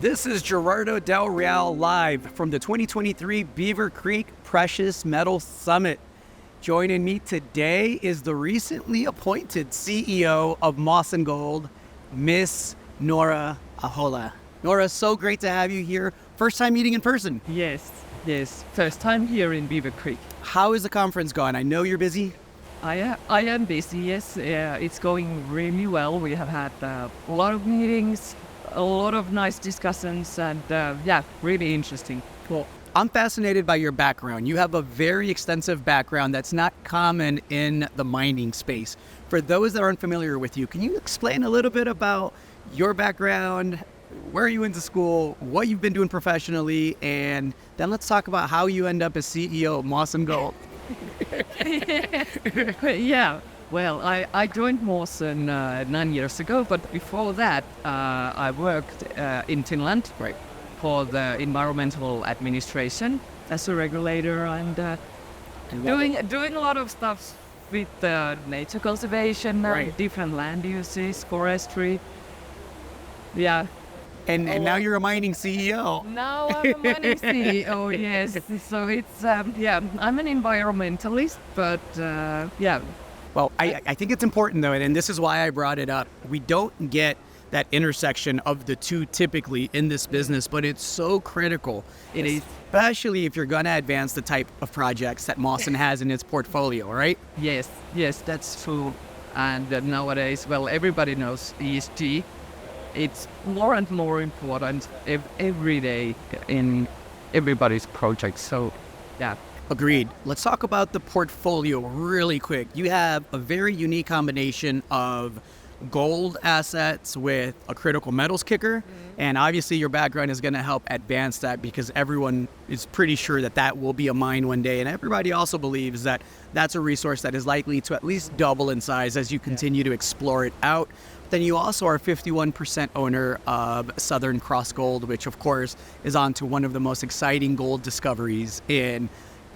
This is Gerardo Del Real live from the 2023 Beaver Creek Precious Metals Summit. Joining me today is the recently appointed CEO of Mawson Gold, Miss Nora Ahola. Nora, so great to have you here. First time meeting in person. Yes. First time here in Beaver Creek. How is the conference going? I know you're busy. I am busy, yes. It's going really well. We have had a lot of meetings, a lot of nice discussions, and really interesting. Cool. I'm fascinated by your background. You have a very extensive background that's not common in the mining space. For those that aren't familiar with you, can you explain a little bit about your background, where you went to school, what you've been doing professionally, and then let's talk about how you end up as CEO of Mawson Gold. Yeah. Well, I joined Mawson 9 years ago, but before that, I worked in Finland for the environmental administration as a regulator and doing a lot of stuff with nature conservation, different land uses, forestry. Yeah. And now you're a mining CEO. Now I'm a mining CEO, yes. So it's, I'm an environmentalist, but Well, I think it's important, though, and this is why I brought it up. We don't get that intersection of the two typically in this business, but it's so critical. It is, especially if you're going to advance the type of projects that Mawson has in its portfolio, right? Yes, that's true. And nowadays, well, everybody knows ESG. It's more and more important every day in everybody's project. So, yeah. Agreed. Let's talk about the portfolio really quick. You have a very unique combination of gold assets with a critical metals kicker. And obviously your background is going to help advance that because everyone is pretty sure that will be a mine one day. And everybody also believes that that's a resource that is likely to at least double in size as you continue to explore it out. Then you also are 51% owner of Southern Cross Gold, which of course is on to one of the most exciting gold discoveries in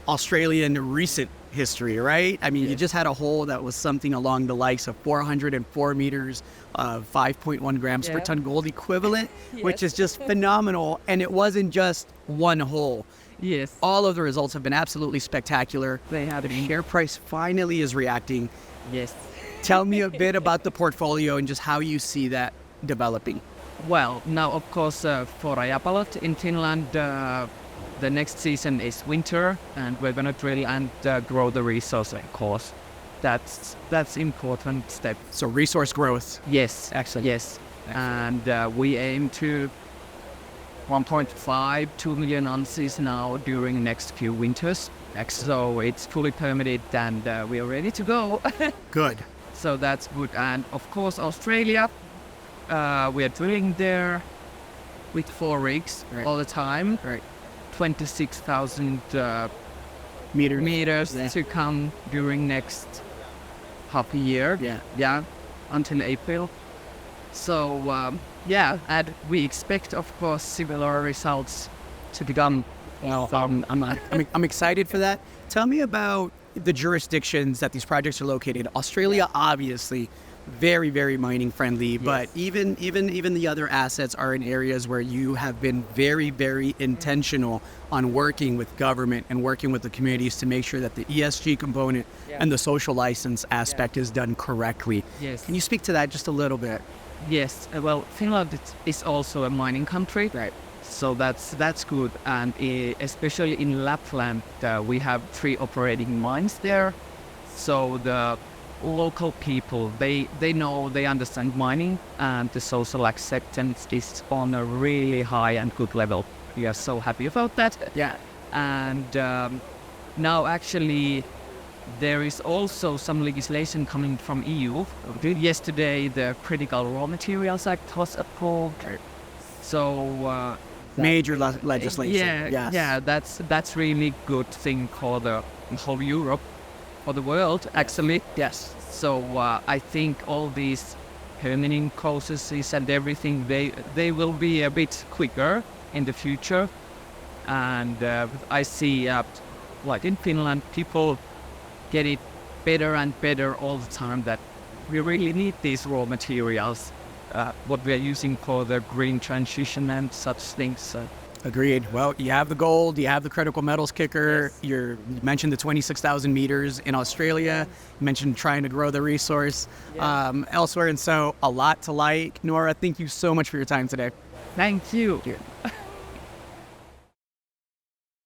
Australian recent history, right? I mean, You just had a hole that was something along the likes of 404 meters of 5.1 grams per ton gold equivalent, which is just phenomenal. And it wasn't just one hole. Yes. All of the results have been absolutely spectacular. They have The share price finally is reacting. Yes. Tell me a bit about the portfolio and just how you see that developing. Well, now, of course, for Rajapalot in Finland, the next season is winter, and we're going to drill and grow the resource, of course. That's important step. So resource growth. Yes. Excellent. Yes. And we aim to 1.5-2 million ounces now during next few winters. So it's fully permitted, and we are ready to go. Good. So that's good. And of course, Australia, we are drilling there with 4 rigs all the time. Right. 26,000 meters to come during next half a year. Yeah, until April. So and we expect, of course, similar results to become. Well, I'm excited for that. Tell me about the jurisdictions that these projects are located. Australia, obviously, very, very mining friendly, but even the other assets are in areas where you have been very, very intentional on working with government and working with the communities to make sure that the ESG component and the social license aspect is done correctly. Yes. Can you speak to that just a little bit? Yes. Well, Finland is also a mining country. Right. So that's good, and especially in Lapland, we have 3 operating mines there. So the local people, they know, they understand mining, and the social acceptance is on a really high and good level. We are so happy about that. Yeah. And now actually there is also some legislation coming from EU. Yesterday the Critical Raw Materials Act was approved. So major legislation. That's really good thing for the whole Europe, for the world actually. Yes. So I think all these permitting processes and everything, they will be a bit quicker in the future. And I see like in Finland, people get it better and better all the time, that we really need these raw materials what we are using for the green transition and such things. Agreed. Well, you have the gold, you have the critical metals kicker. Yes. You mentioned the 26,000 meters in Australia. You mentioned trying to grow the resource elsewhere. And so a lot to like. Nora, thank you so much for your time today. Thank you.